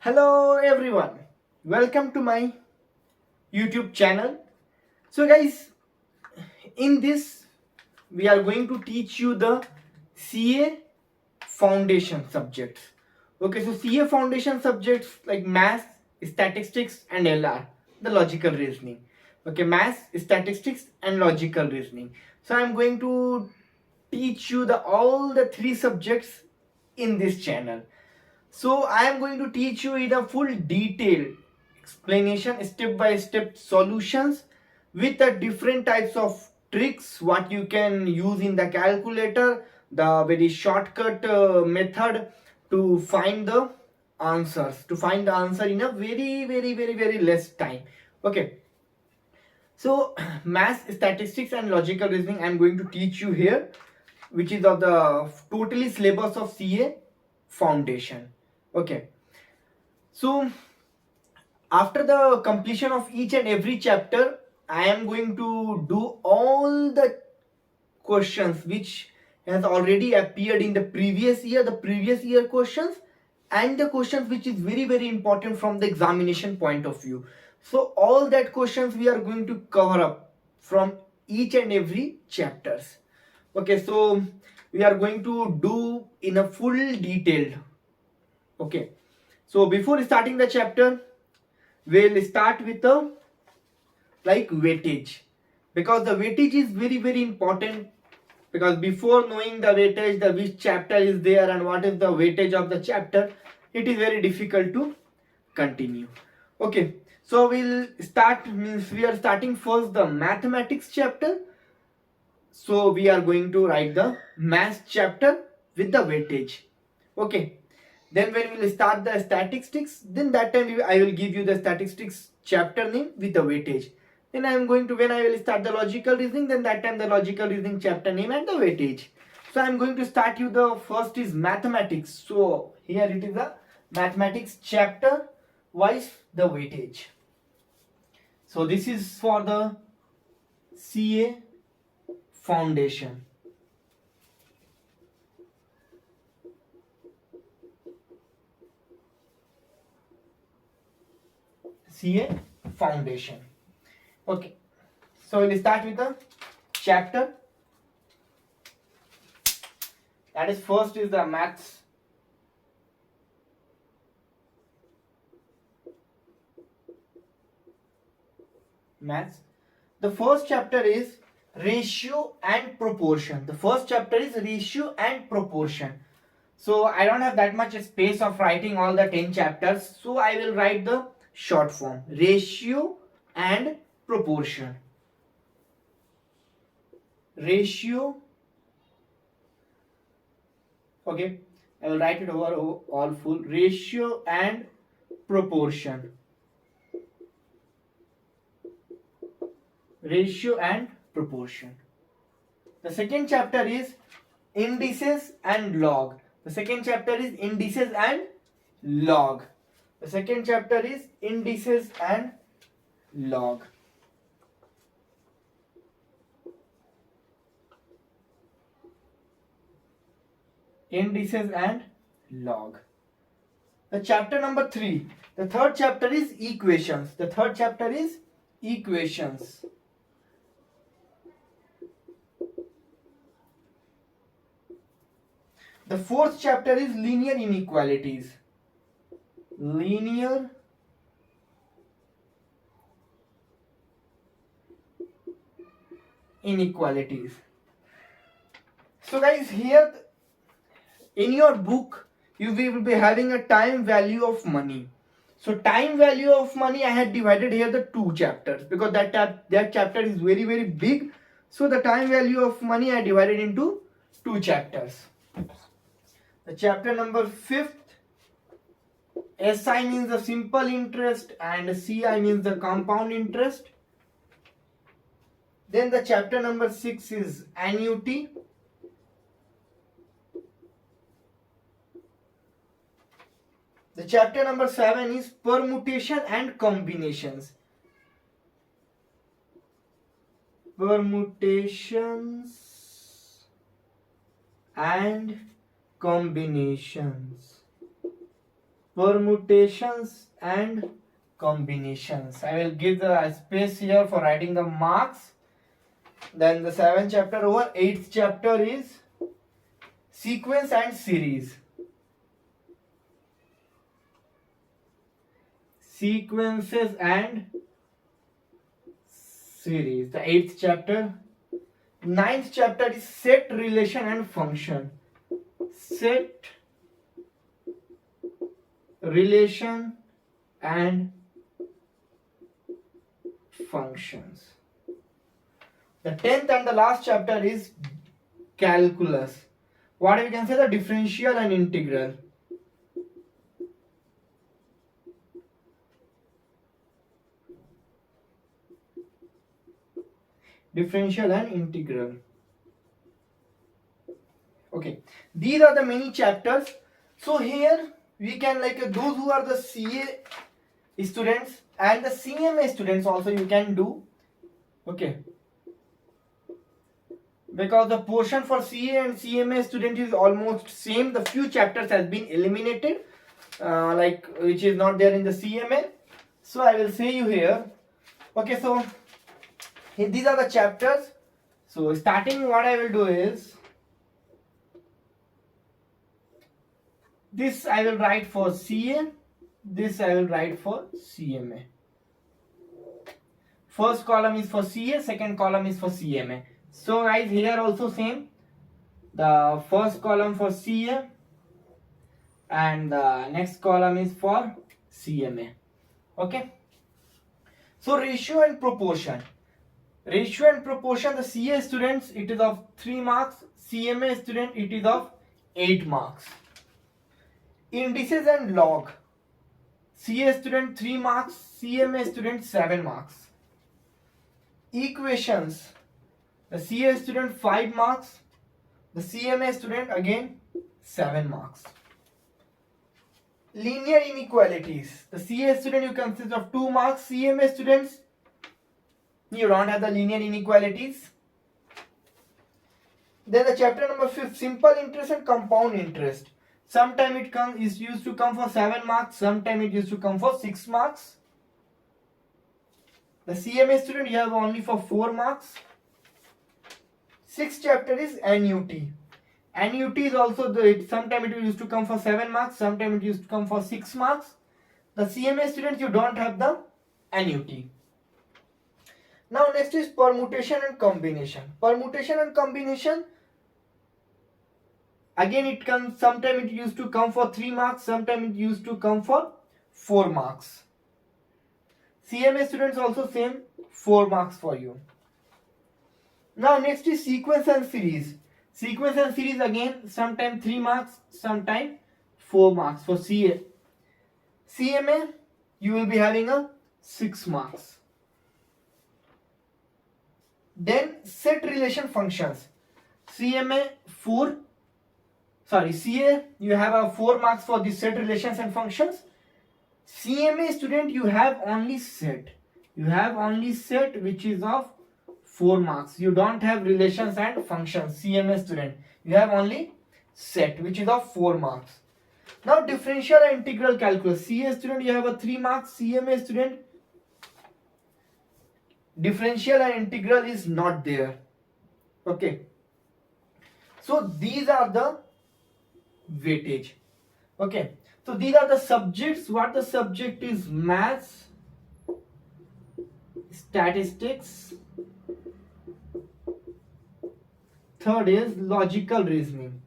Hello everyone, welcome to my YouTube channel. So guys, in this we are going to teach you the CA foundation subjects. Okay, so CA foundation subjects like math, statistics and LR, the logical reasoning. Okay, math, statistics and logical reasoning. So I am going to teach you the all the three subjects in this channel. So I am going to teach you in a full detail explanation, step by step solutions with the different types of tricks what you can use in the calculator, the very shortcut method to find the answers, to find the answer in a very less time. Okay, so math, statistics and logical reasoning I am going to teach you here, which is of the totally syllabus of CA foundation. Okay, so after the completion of each and every chapter, I am going to do all the questions which has already appeared in the previous year questions, and the questions which is very important from the examination point of view. So all that questions we are going to cover up from each and every chapters. Okay, so we are going to do in a full detailed. Okay, so before starting the chapter, we'll start with the like weightage, because the weightage is very important, because before knowing the weightage, the which chapter is there and what is the weightage of the chapter, it is very difficult to continue. Okay, so we'll start, means we are starting first the mathematics chapter. So we are going to write the math chapter with the weightage. Okay, then when we will start the statistics, then that time I will give you the statistics chapter name with the weightage. Then I am going to, when I will start the logical reasoning, then that time the logical reasoning chapter name and the weightage. So I am going to start you, the first is mathematics. So here it is the mathematics chapter wise the weightage. So this is for the CA foundation. CA foundation. Okay, so we'll start with the chapter. That is, first is the maths. Maths. The first chapter is ratio and proportion. The first chapter is ratio and proportion. So I don't have that much space of writing all the 10 chapters. So I will write the short form, ratio and proportion. Ratio. Okay, I will write it over all full, ratio and proportion. Ratio and proportion. The second chapter is indices and log. The second chapter is indices and log. The second chapter is indices and log. Indices and log. The chapter number 3. The third chapter is equations. The third chapter is equations. The fourth chapter is linear inequalities. Linear inequalities. So guys, here in your book you will be having a time value of money. So time value of money, I had divided here the two chapters, because that chapter is very big. So the time value of money I divided into two chapters. The chapter number 5th, SI means the simple interest and CI means the compound interest. Then the chapter number 6 is annuity. The chapter number 7 is permutation and combinations. Permutations and combinations. permutations and combinations. I will give the space here for writing the marks. Then the 7th chapter over. 8th chapter is sequence and series. Sequences and series. The 8th chapter. 9th chapter is set, relation and function. Set, relation and functions. The 10th and the last chapter is calculus. What we can say, the differential and integral. Differential and integral. Okay, these are the many chapters. So here we can, like, those who are the CA students and the CMA students also you can do. Okay, because the portion for CA and CMA student is almost same. The few chapters has been eliminated, like which is not there in the CMA. So I will say you here. Okay, so these are the chapters. So starting, what I will do is, this I will write for CA, this I will write for CMA. First column is for CA, second column is for CMA. So guys, here also same. The first column for CA and the next column is for CMA. Okay. So ratio and proportion. Ratio and proportion, the CA students it is of 3 marks, CMA student it is of 8 marks. Indices and log. CA student 3 marks, CMA student 7 marks. Equations. The CA student 5 marks, the CMA student again 7 marks. Linear inequalities. The CA student you consist of 2 marks, CMA students you don't have the linear inequalities. Then the chapter number 5, simple interest and compound interest. Sometimes it is used to come for 7 marks, sometimes it used to come for 6 marks. The CMA student you have only for 4 marks. 6th chapter is annuity. Annuity is also sometimes it used to come for 7 marks, sometimes it used to come for 6 marks. The CMA students you don't have the annuity. Now next is permutation and combination. Permutation and combination, again it comes, sometimes it used to come for 3 marks, sometimes it used to come for 4 marks. CMA students also same, 4 marks for you. Now next is sequence and series. Sequence and series again sometimes 3 marks, sometimes 4 marks for CA. CMA you will be having a 6 marks. Then set relation functions. CA you have a 4 marks for the set relations and functions. CMA student you have only set. You have only set which is of 4 marks. You don't have relations and functions. CMA student you have only set which is of 4 marks. Now differential and integral calculus. CA student you have a 3 marks. CMA student differential and integral is not there. Okay. So these are the weightage. Okay. So these are the subjects. What the subject is: maths, statistics. Third is logical reasoning.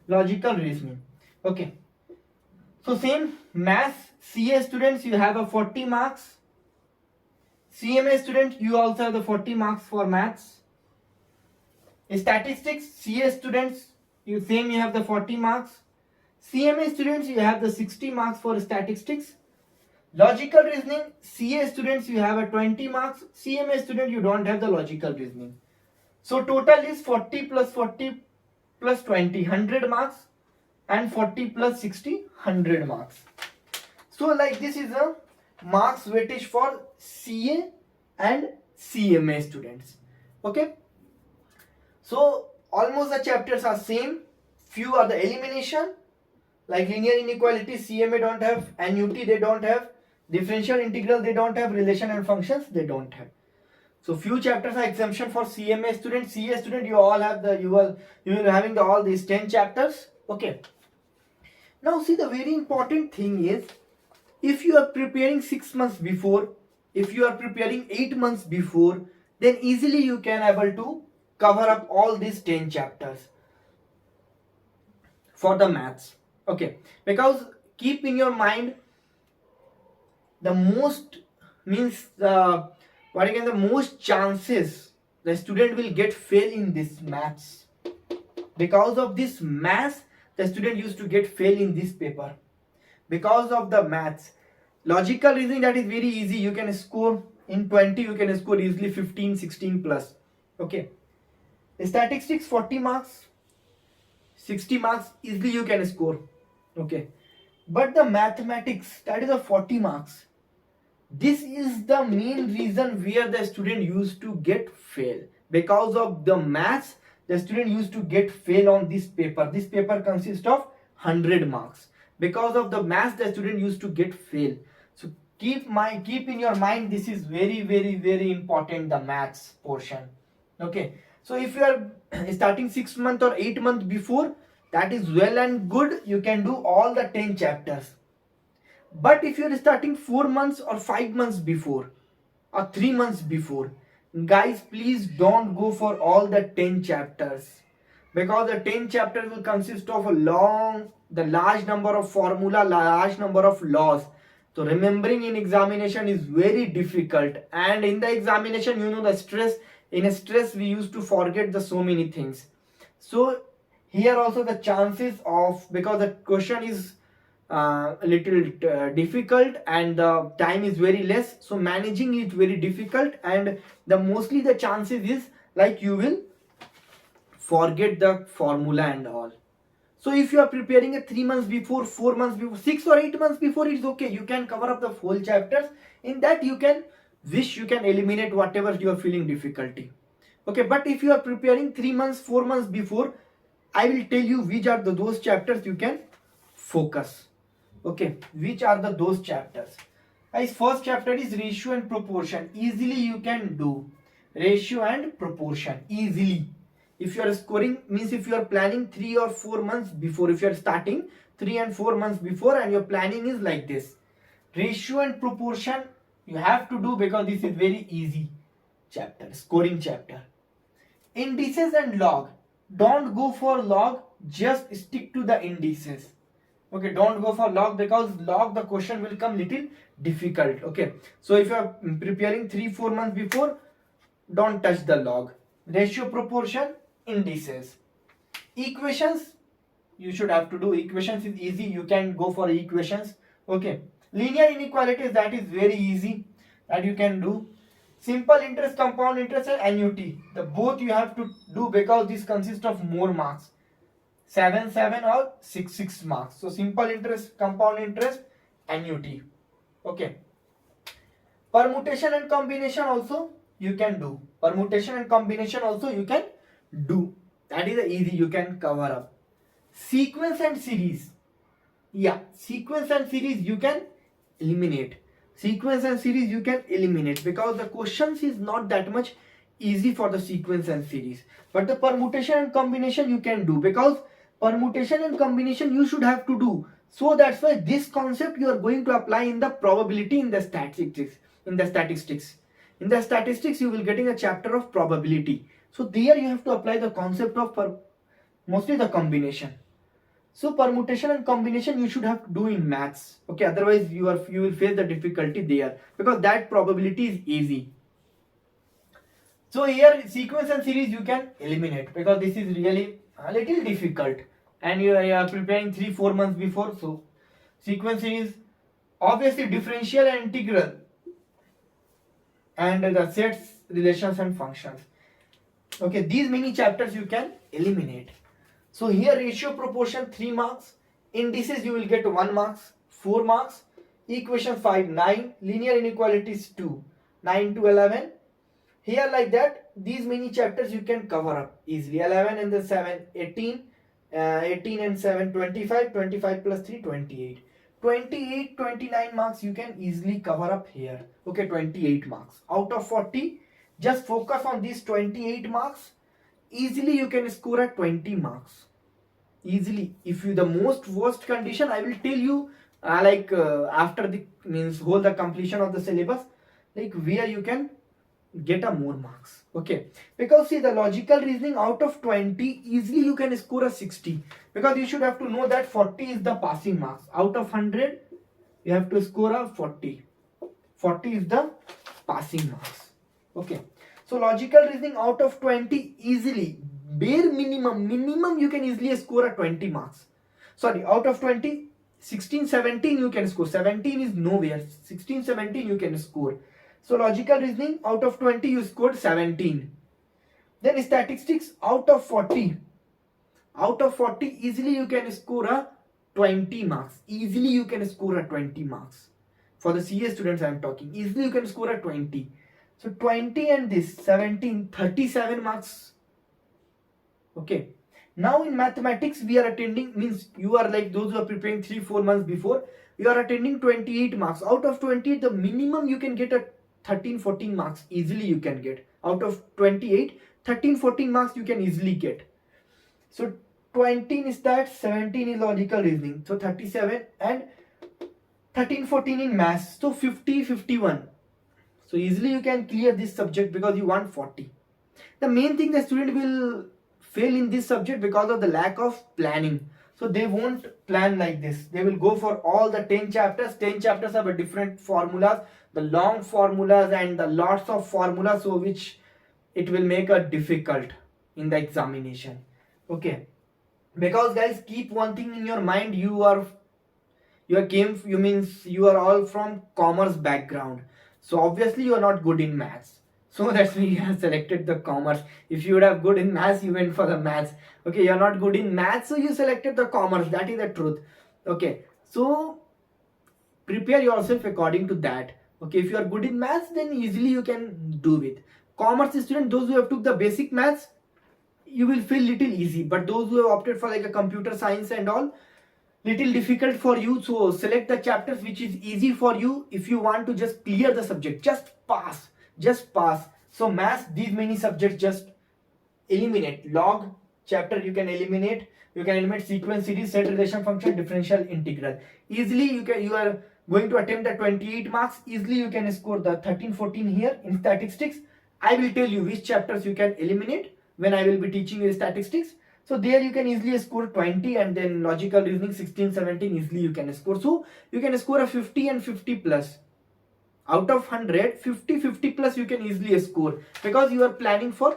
Logical reasoning. Okay. So same maths, CA students you have a 40 marks. CMA student you also have the 40 marks for maths. Statistics, CA students you have the 40 marks. CMA students you have the 60 marks for statistics. Logical reasoning, CA students you have a 20 marks. CMA student you don't have the logical reasoning. So total is 40 plus 40 plus 20, 100 marks, and 40 plus 60, 100 marks. So like this is a marks weightage for CA and CMA students. Okay. So almost the chapters are same. Few are the elimination, like linear inequality, CMA don't have, NUT they don't have, differential integral they don't have, relation and functions they don't have. So few chapters are exemption for CMA student, CA student. You all have the you will having all these 10 chapters. Okay. Now see, the very important thing is, if you are preparing 6 months before, if you are preparing 8 months before, then easily you can able to cover up all these 10 chapters for the maths. Okay, because keep in your mind, the most means the what again, the most chances the student will get fail in this maths. Because of this maths, the student used to get fail in this paper. Because of the maths, logical reasoning, that is very easy. You can score in 20, you can score easily 15, 16 plus. Okay. Statistics 40 marks, 60 marks easily you can score. Okay. But the mathematics, that is a 40 marks. This is the main reason where the student used to get fail. Because of the maths, the student used to get fail on this paper. This paper consists of 100 marks. Because of the maths, the student used to get fail. So keep in your mind, this is very important, the maths portion. Okay. So if you are starting 6 months or 8 months before, that is well and good. You can do all the 10 chapters. But if you are starting 4 months or 5 months before or 3 months before, guys, please don't go for all the 10 chapters, because the 10 chapters will consist of the large number of formula, large number of laws. So remembering in examination is very difficult, and in the examination, the stress, in a stress we used to forget the so many things. So here also the chances of, because the question is a little difficult and the time is very less, so managing it very difficult, and the mostly the chances is like you will forget the formula and all. So if you are preparing a 3 months before, 4 months before, 6 or 8 months before, it's okay, you can cover up the whole chapters. In that you can eliminate whatever you are feeling difficulty. Okay, but if you are preparing 3 months, 4 months before, I will tell you which are those chapters you can focus. Okay, which are those chapters? Guys, first chapter is ratio and proportion. Easily you can do ratio and proportion easily. If you are scoring, means if you are planning 3 or 4 months before, if you are starting 3 and 4 months before and your planning is like this, ratio and proportion you have to do, because this is very easy chapter, scoring chapter. Indices and log, don't go for log, just stick to the indices. Okay, don't go for log, because log the question will come little difficult. Okay, so if you are preparing 3-4 months before, don't touch the log. Ratio, proportion, indices. Equations, you should have to do. Equations is easy, you can go for equations. Okay, linear inequalities, that is very easy, that you can do. Simple interest, compound interest and NUT, the both you have to do, because this consists of more marks, 7 or 6 marks. So simple interest, compound interest, NUT. Okay, permutation and combination also you can do. Permutation and combination also you can do, that is easy, you can cover up. Sequence and series, yeah, sequence and series you can eliminate. Sequence and series you can eliminate, because the questions is not that much easy for the sequence and series. But the permutation and combination you can do, because permutation and combination you should have to do. So that's why this concept you are going to apply in the probability, in the statistics. In the statistics you will getting a chapter of probability. So there you have to apply the concept of mostly the combination. So permutation and combination you should have to do in maths. Okay, otherwise you will face the difficulty there, because that probability is easy. So here sequence and series you can eliminate, because this is really a little difficult, and you are preparing 3-4 months before. So sequence series, obviously differential and integral, and the sets, relations and functions. Okay, these many chapters you can eliminate. So here ratio, proportion 3 marks, indices you will get 1 marks, 4 marks, equation 5, 9, linear inequalities 2, 9 to 11, here like that, these many chapters you can cover up easily. 11 and the 7, 18, 18 and 7, 25, 25 plus 3, 28. 28, 29 marks you can easily cover up here. Okay, 28 marks out of 40. Just focus on these 28 marks. Easily you can score at 20 marks. Easily. If you the most worst condition, I will tell you after the means whole the completion of the syllabus, like where you can get a more marks. Okay, because see the logical reasoning out of 20 easily you can score a 60, because you should have to know that 40 is the passing marks. Out of 100 you have to score a 40. 40 is the passing marks. Okay, so logical reasoning out of 20 easily, bare minimum you can easily score a 20 marks. Sorry, out of 20, 16, 17 you can score. 17 is nowhere. 16, 17 you can score. So logical reasoning out of 20 you scored 17. Then statistics out of 40. Out of 40 easily you can score a 20 marks. Easily you can score a 20 marks. For the CA students I am talking. Easily you can score a 20. So 20 and this 17, 37 marks. Okay. Now in mathematics we are attending, means you are like those who are preparing 3-4 months before, you are attending 28 marks. Out of 20 the minimum you can get a 13-14 marks easily you can get. Out of 28, 13-14 marks you can easily get. So 20 is that, 17 is logical reasoning, so 37, and 13-14 in maths, so 50-51. So easily you can clear this subject because you want 40. The main thing the student will fail in this subject because of the lack of planning. So they won't plan like this. They will go for all the 10 chapters. 10 chapters have a different formulas, the long formulas and the lots of formulas, so which it will make a difficult in the examination. Okay, because guys, keep one thing in your mind, you means you are all from commerce background, so obviously you are not good in maths. So that's why you have selected the commerce. If you would have good in maths, you went for the maths. Okay, you're not good in maths, so you selected the commerce. That is the truth. Okay, so prepare yourself according to that. Okay, if you are good in maths, then easily you can do it. Commerce student, those who have took the basic maths, you will feel little easy. But those who have opted for like a computer science and all, little difficult for you. So select the chapters which is easy for you. If you want to just clear the subject, just pass. So maths, these many subjects just eliminate. Log chapter you can eliminate. You can eliminate sequence, series, set, relation, function, differential, integral. Easily you are going to attempt the 28 marks. Easily you can score the 13-14 here in statistics. I will tell you which chapters you can eliminate when I will be teaching you statistics. So there you can easily score 20, and then logical reasoning 16-17 easily you can score. So you can score a 50 and 50 plus. Out of 100, 50 plus you can easily score, because you are planning for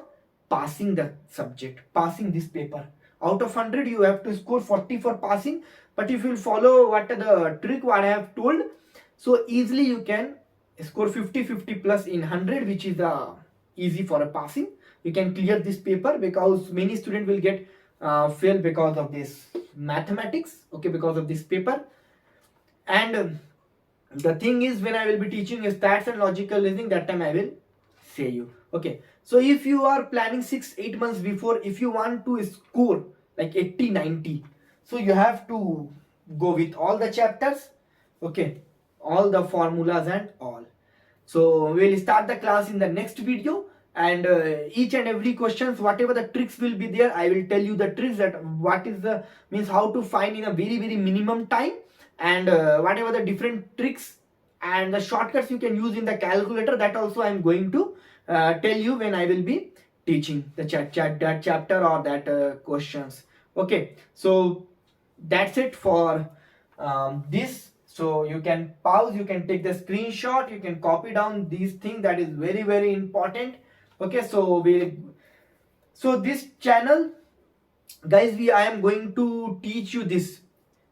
passing the subject, passing this paper. Out of 100 you have to score 40 for passing. But if you follow what the trick what I have told, so easily you can score 50 plus in 100, which is easy for a passing. You can clear this paper, because many students will get fail because of this mathematics. Okay, because of this paper. And the thing is, when I will be teaching stats and logical reasoning, that time I will say you. Okay, so if you are planning 6-8 months before, if you want to score like 80-90, so you have to go with all the chapters. Okay, all the formulas and all. So we will start the class in the next video, and each and every questions, whatever the tricks will be there, I will tell you the tricks, that what is the means how to find in a very minimum time, and whatever the different tricks and the shortcuts you can use in the calculator, that also I am going to tell you when I will be teaching the that chapter or that questions. Okay, so that's it for this. So you can pause, you can take the screenshot, you can copy down these things, that is very important. Okay, so this channel, guys, I am going to teach you this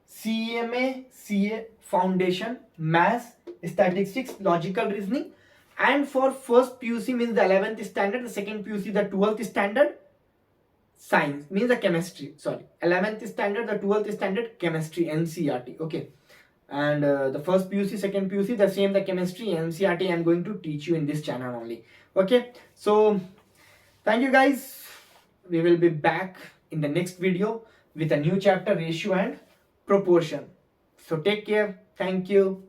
CMA CA foundation, maths, statistics, logical reasoning, and for first PUC means the 11th standard, the second PUC the 12th standard, science means the chemistry, sorry, 11th standard, the 12th standard, chemistry, NCERT. Okay, and the first PUC, second PUC, the same, the chemistry, NCRT, I'm going to teach you in this channel only. Okay, so thank you guys. We will be back in the next video with a new chapter, ratio and proportion. So take care. Thank you.